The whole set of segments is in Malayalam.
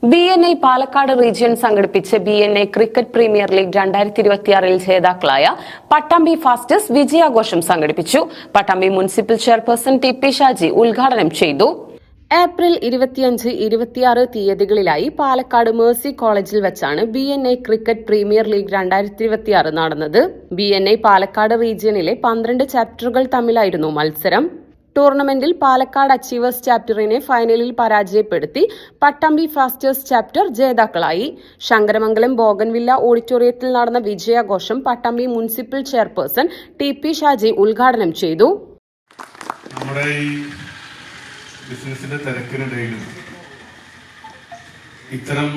BNI പാലക്കാട് റീജിയൻ സംഘടിപ്പിച്ച BNI ക്രിക്കറ്റ് പ്രീമിയർ ലീഗ് 2026 ജേതാക്കളായ പട്ടാമ്പി ഫാസ്റ്റേഴ്സ് വിജയാഘോഷം സംഘടിപ്പിച്ചു. Pattambi municipal chairperson TP Shaji ഉദ്ഘാടനം ചെയ്തു. ഏപ്രിൽ 25-26 തീയതികളിലായി പാലക്കാട് മേഴ്സി കോളേജിൽ വെച്ചാണ് BNI ക്രിക്കറ്റ് പ്രീമിയർ ലീഗ് 2026 നടന്നത്. BNI പാലക്കാട് റീജിയനിലെ 12 ചാപ്റ്ററുകൾ തമ്മിലായിരുന്നു മത്സരം. ടൂർണമെന്റിൽ പാലക്കാട് അച്ചീവേഴ്സ് ചാപ്റ്ററിനെ ഫൈനലിൽ പരാജയപ്പെടുത്തി പട്ടാമ്പി ഫാസ്റ്റേഴ്സ് ചാപ്റ്റർ ജേതാക്കളായി. ശങ്കരമംഗലം ബോഗൻവില്ല ഓഡിറ്റോറിയത്തിൽ നടന്ന വിജയാഘോഷം Pattambi municipal chairperson TP Shaji ഉദ്ഘാടനം ചെയ്തു. നമ്മുടെ ഈ ബിസിനസിന്റെ തിരക്കിനിടയിലും ഇത്തരം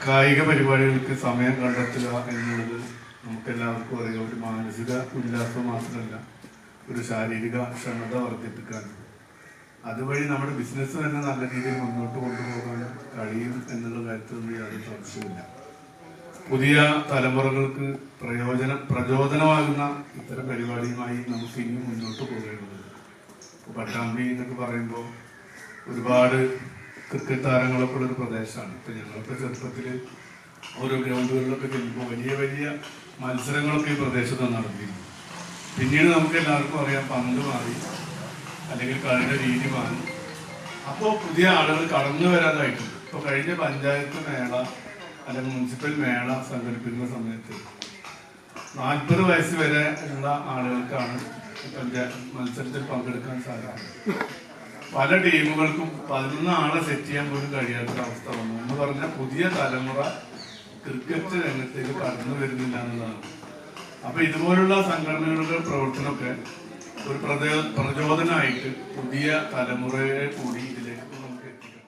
കായിക പരിപാടികൾക്ക് സമയം കണ്ടെത്തുക എന്നുള്ളത് നമുക്കെല്ലാവർക്കും അറിയാം. ഒരു മാനസിക ഉല്ലാസം മാത്രമല്ല, ഒരു ശാരീരിക ക്ഷമത വർദ്ധിപ്പിക്കാൻ, അതുവഴി നമ്മുടെ ബിസിനസ് തന്നെ നല്ല രീതിയിൽ മുന്നോട്ട് കൊണ്ടുപോകാൻ കഴിയും എന്നുള്ള കാര്യത്തിൽ യാതൊരു സംശയമില്ല. പുതിയ തലമുറകൾക്ക് പ്രചോദനമാകുന്ന ഇത്തരം പരിപാടിയുമായി നമുക്ക് ഇനി മുന്നോട്ട് പോകേണ്ടതുണ്ട്. പട്ടാമ്പി എന്നൊക്കെ പറയുമ്പോൾ ഒരുപാട് ക്രിക്കറ്റ് താരങ്ങളൊക്കെ ഉള്ളൊരു പ്രദേശമാണ്. ഇപ്പം ഞങ്ങളൊക്കെ ചെറുപ്പത്തിൽ ഓരോ ഗ്രൗണ്ടുകളിലൊക്കെ ചെല്ലുമ്പോൾ വലിയ വലിയ മത്സരങ്ങളൊക്കെ ഈ പ്രദേശത്ത് നടത്തിയിരുന്നു. പിന്നീട് നമുക്ക് എല്ലാവർക്കും അറിയാം, പന്ത് മാറി, അല്ലെങ്കിൽ കളിയുടെ രീതി മാറി. അപ്പോൾ പുതിയ ആളുകൾ കടന്നു വരാതായിട്ടുണ്ട്. ഇപ്പോൾ കഴിഞ്ഞ പഞ്ചായത്ത് മേള അല്ലെങ്കിൽ മുനിസിപ്പൽ മേള സംഘടിപ്പിക്കുന്ന സമയത്ത് 40 വയസ്സ് വരെ ഉള്ള ആളുകൾക്കാണ് മത്സരത്തിൽ പങ്കെടുക്കാൻ സാധിക്കുന്നത്. പല ടീമുകൾക്കും 11 ആളെ സെറ്റ് ചെയ്യാൻ പോലും കഴിയാത്തൊരവസ്ഥ വന്നു എന്ന് പറഞ്ഞാൽ പുതിയ തലമുറ ക്രിക്കറ്റ് രംഗത്തേക്ക് കടന്നു വരുന്നില്ല എന്നുള്ളതാണ്. അപ്പൊ ഇതുപോലുള്ള സംഘടനകളുടെ പ്രവർത്തനമൊക്കെ ഒരു പ്രചോദനമായിട്ട് പുതിയ തലമുറയെ കൂടി ഇതിലേക്ക് നമുക്ക് എത്തിക്കണം.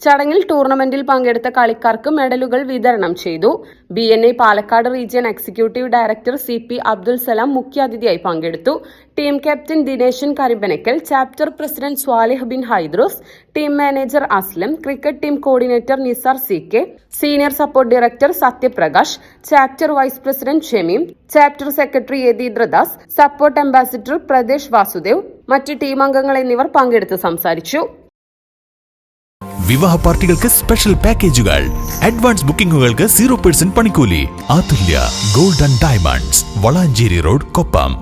ചടങ്ങിൽ ടൂർണമെന്റിൽ പങ്കെടുത്ത കളിക്കാർക്ക് മെഡലുകൾ വിതരണം ചെയ്തു. BNI Palakkad region executive director CP Abdul Salam മുഖ്യാതിഥിയായി പങ്കെടുത്തു. Team captain Dineshan Karimpanakkal, chapter president Swalih bin Haidros, team manager Aslam, cricket team coordinator Nisar CK, senior support director Sathyaprakash, chapter vice president Shameem, chapter secretary Yatheendradas, support ambassador Pradesh Vasudev, മറ്റ് ടീം അംഗങ്ങൾ എന്നിവർ പങ്കെടുത്ത് സംസാരിച്ചു. വിവാഹ പാർട്ടികൾക്ക് സ്പെഷ്യൽ പാക്കേജുകൾ, അഡ്വാൻസ് ബുക്കിംഗുകൾക്ക് 0% പണിക്കൂലി. Athulya gold and diamonds, Valanchery road, Koppam.